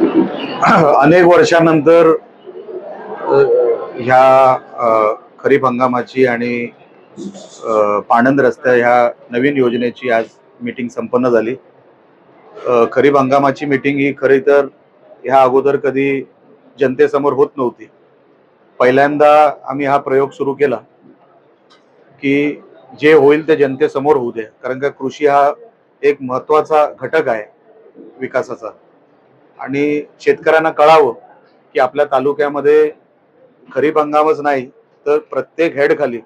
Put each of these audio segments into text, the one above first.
अनेक वर्षानंतर ह्या खरीप हंगामाची आणि पाणंद रस्त्या ह्या नवीन योजनेची आज मीटिंग संपन्न झाली. खरीप हंगामाची मीटिंग ही खरी तर ह्या अगोदर कधी जनतेसमोर होत नव्हती. पहिल्यांदा आम्ही हा प्रयोग सुरू केला की जे होईल ते जनतेसमोर होऊ द्या, कारण का कृषी हा एक महत्वाचा घटक आहे विकासाचा. आणि शेतकऱ्यांना कळावं की आपल्या तालुक्यामध्ये खरीप हंगामच नाही तर प्रत्येक हेड खाली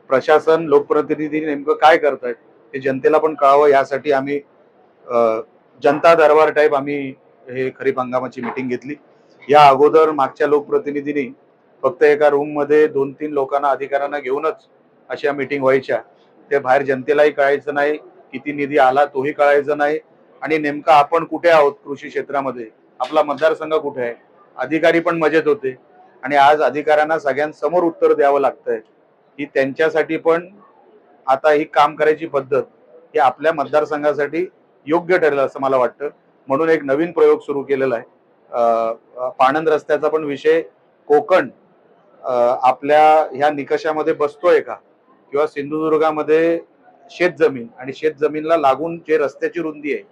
प्रशासन लोकप्रतिनिधी नेमकं काय करतायत हे जनतेला पण कळावं, यासाठी आम्ही जनता दरबार टाईप आम्ही हे खरीप हंगामाची मीटिंग घेतली. या अगोदर मागच्या लोकप्रतिनिधींनी फक्त एका रूम मध्ये 2-3 लोकांना अधिकाऱ्यांना घेऊनच अशा मीटिंग व्हायच्या. ते बाहेर जनतेलाही कळायचं नाही, किती निधी आला तोही कळायचं नाही, आणि नेमका आपण कुठे आहोत कृषी क्षेत्रामध्ये, आपला मतदारसंघ कुठे आहे, अधिकारी पण मजेत होते. आणि आज अधिकाऱ्यांना सगळ्यांसमोर उत्तर द्यावं लागतंय की त्यांच्यासाठी पण आता ही काम करायची पद्धत ही आपल्या मतदारसंघासाठी योग्य ठरेल असं मला वाटतं. म्हणून एक नवीन प्रयोग सुरू केलेला आहे. पाणंद रस्त्याचा पण विषय कोकण आपल्या ह्या निकषामध्ये बसतोय का, किंवा सिंधुदुर्गामध्ये शेतजमीन आणि शेतजमीनला लागून जे रस्त्याची रुंदी आहे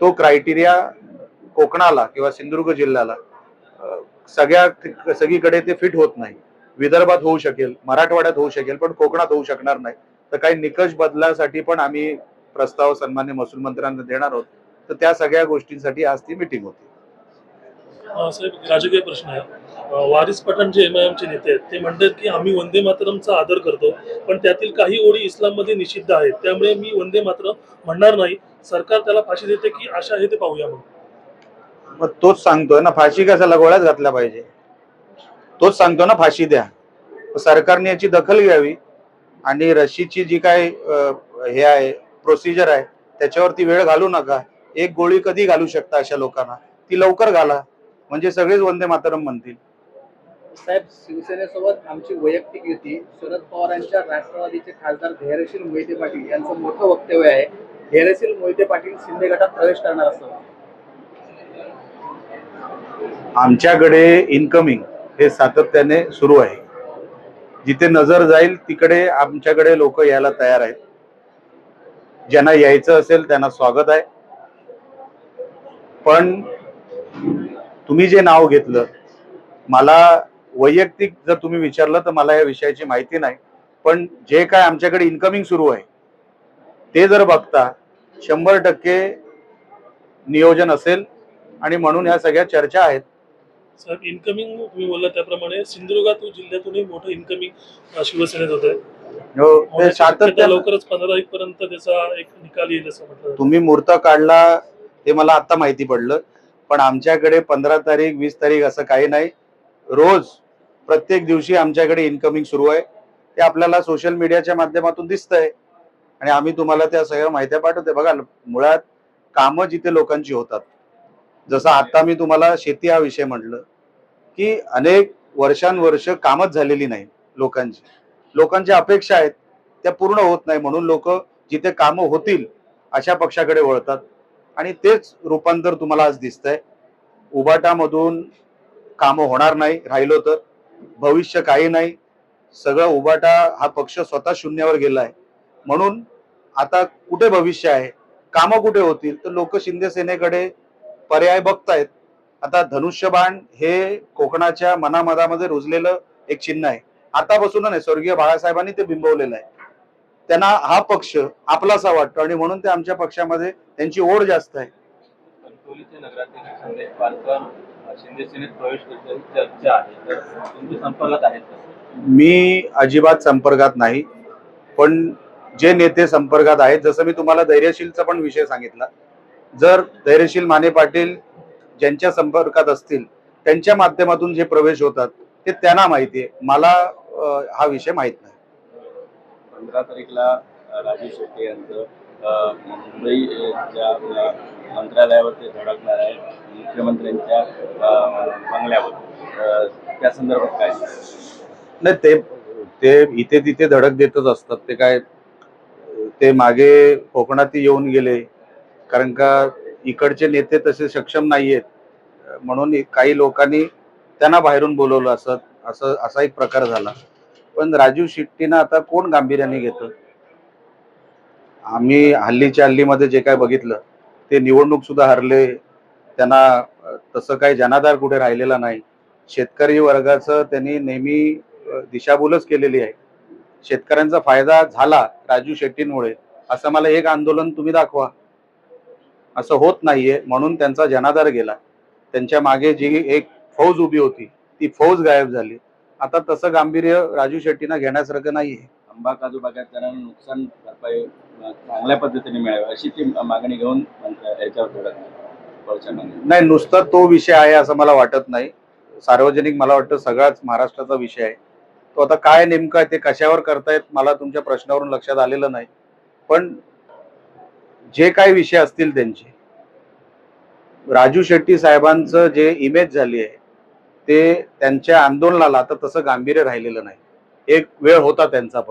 तो क्रायटेरिया कोकणाला किंवा सिंधुदुर्ग जिल्ह्याला सगळीकडे ते फिट होत नाही. विदर्भात होऊ शकेल, मराठवाड्यात होऊ शकेल, पण कोकणात होऊ शकणार नाही. तर काही निकष बदलासाठी पण आम्ही प्रस्ताव सन्मान्य महसूल मंत्र्यांना देणार आहोत. तर त्या सगळ्या गोष्टींसाठी आज ती मीटिंग होती. साहेब, राजकीय प्रश्न आहे. वारिस पठाण जे एमआयएमचे नेते आहेत ते म्हणतात की आम्ही वंदे मातरमचा आदर करतो, पण त्यातील काही ओळी इस्लाममध्ये निषिद्ध आहेत, त्यामुळे मी वंदे मातरम म्हणणार नाही. सरकार त्याला फाशी देते की आशा आहे ते पाहूया म्हणून. मग तोच सांगतोय ना, फाशी कशाला गोळ्यात घातल्या पाहिजे. तोच सांगतो ना फाशी द्या. सरकारने याची दखल घ्यावी आणि रशीची जी काय हे आहे प्रोसिजर आहे त्याच्यावरती वेळ घालू नका. एक गोळी कधी घालू शकता अशा लोकांना, ती लवकर घाला, म्हणजे सगळेच वंदे मातरम म्हणतील. साहेब, शिवसेनेसोबत आमची वैयक्तिक युती, शरद पवारांच्या राष्ट्रवादीचे खासदार धैर्यशील मोहिते पाटील यांचं मोठं वक्तव्य आहे. धैर्यशील मोहिते पाटील शिंदे गटात प्रवेश करणार असं. आमच्याकडे इनकमिंग हे सातत्याने सुरू आहे. जिथे नजर जाईल तिकडे आमच्याकडे लोक यायला तयार आहेत. ज्यांना यायचं असेल त्यांना स्वागत आहे. पण तुम्ही जे नाव घेतलं, मला वैयक्तिक जर तुम्ही विचारलं तर मला या विषयाची माहिती नाही. पण जे काय आमच्याकडे इनकमिंग सुरू आहे ते जर बघता 100% नियोजन असेल, आणि म्हणून या सगळ्या चर्चा आहेत. साहेब, इन्कमिंग तुम्ही बोलला त्याप्रमाणे सिंधुदुर्गात जिल्ह्यातूनही मोठं इन्कमिंग शिवसेनेत होत आहे. ते सातत्यानं लवकरच 15 पर्यंत त्याचा एक निकाल येईल असं म्हटलं. तुम्ही मुहूर्त काढला हे मला आता माहिती पडलं, पण आमच्याकडे 15 तारीख 20 तारीख असं काही नाही. रोज प्रत्येक दिवशी आमच्याकडे इनकमिंग सुरू आहे. ते आपल्याला सोशल मीडियाच्या माध्यमातून दिसतंय आणि आम्ही तुम्हाला त्या सगळ्या माहित्या पाठवते. बघा, मुळात कामं जिथे लोकांची होतात, जसं आता मी तुम्हाला शेती हा विषय म्हटलं की अनेक वर्षानुवर्ष कामच झालेली नाही लोकांची. लोकांच्या अपेक्षा आहेत त्या पूर्ण होत नाही, म्हणून लोक जिथे कामं होतील अशा पक्षाकडे वळतात. आणि तेच रूपांतर तुम्हाला आज दिसतंय. उबाटामधून कामं होणार नाही राहिलो तर, भविष्य काही नाही. सगळं उबाटा हा पक्ष स्वतः शून्यावर गेलाय. म्हणून आता कुठे भविष्य आहे, कामं कुठे होतील, तर लोक शिंदे सेनेकडे पर्याय बघतायत. आता धनुष्यबाण हे कोकणाच्या मनामधामध्ये रुजलेलं एक चिन्ह आहे. आतापासून नाही, स्वर्गीय बाळासाहेबांनी ते बिंबवलेलं आहे. त्यांना हा पक्ष आपलासा वाटतो आणि म्हणून ते आमच्या पक्षामध्ये त्यांची ओढ जास्त आहे. कणकवलीचे नगराध्यक्ष संदेश पारकर शिंदे सेनेत प्रवेश करण्याची चर्चा आहे, तर तुमच्या संपर्कात आहेत का? मी अजिबात संपर्कात नाही, पण जे नेते संपर्कात आहेत, जसं मी तुम्हाला धैर्यशीलचा पण विषय सांगितला, जर धैर्यशील माने पाटील ज्यांच्या संपर्कात असतील त्यांच्या माध्यमातून जे प्रवेश होतात ते त्यांना माहिती आहे. मला हा विषय माहित नाही. 15 तारीखला राजू शेट्टी यांचं मुंबईच्या मंत्रालयावर ते धडकणार आहे, मुख्यमंत्र्यांच्या बंगल्यावर. त्या संदर्भात काय? नाही, ते इथे तिथे धडक देतच असतात. ते काय, ते मागे कोकणात येऊन गेले, कारण का इकडचे नेते तसे सक्षम नाहीयेत म्हणून काही लोकांनी त्यांना बाहेरून बोलवलं असं असं असा एक प्रकार झाला. पण राजू शेट्टींना आता कोण गांभीर्याने घेतं? आम्ही हल्लीच्या हल्लीमध्ये जे काय बघितलं ते निवडणूक सुद्धा हरले. त्यांना तसं काही जनाधार कुठे राहिलेला नाही. शेतकरी वर्गाचं त्यांनी नेहमी दिशाभूलच केलेली आहे. शेतकऱ्यांचा फायदा झाला राजू शेट्टींमुळे असं मला एक आंदोलन तुम्ही दाखवा. असं होत नाहीये, म्हणून त्यांचा जनाधार गेला. त्यांच्या मागे जी एक फौज उभी होती ती फौज गायब झाली. आता तसं गांभीर्य राजू शेट्टींना घेण्यासारखं नाहीये. आंबा काजू बागायतदारांना नुकसान भरपाई चांगल्या पद्धतीने मिळावी अशी ती मागणी घेऊन याच्यावर नाही, नुसता तो विषय आहे असं मला वाटत नाही. सार्वजनिक मला वाटतं सगळाच महाराष्ट्राचा विषय आहे. तो आता काय नेमका आहे ते कशावर करतायत मला तुमच्या प्रश्नावरून लक्षात आलेलं नाही. पण जे काही विषय असतील त्यांचे, राजू शेट्टी साहेबांचं जे इमेज झाली आहे ते त्यांच्या आंदोलनाला आता तसं गांभीर्य राहिलेलं नाही. एक वेळ होता त्यांचा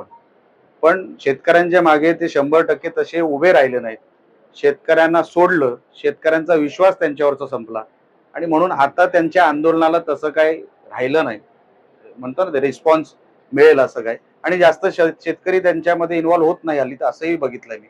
पण शेतकऱ्यांच्या मागे ते 100% तसे उभे राहिले नाहीत. शेतकऱ्यांना सोडलं, शेतकऱ्यांचा विश्वास त्यांच्यावरचा संपला आणि म्हणून आता त्यांच्या आंदोलनाला तसं काही राहिलं नाही. म्हणतो ना ते रिस्पॉन्स मिळेल असं काय, आणि जास्त शेतकरी त्यांच्यामध्ये इन्व्हॉल्व्ह होत नाही हल्ली, तर असंही बघितलंय मी.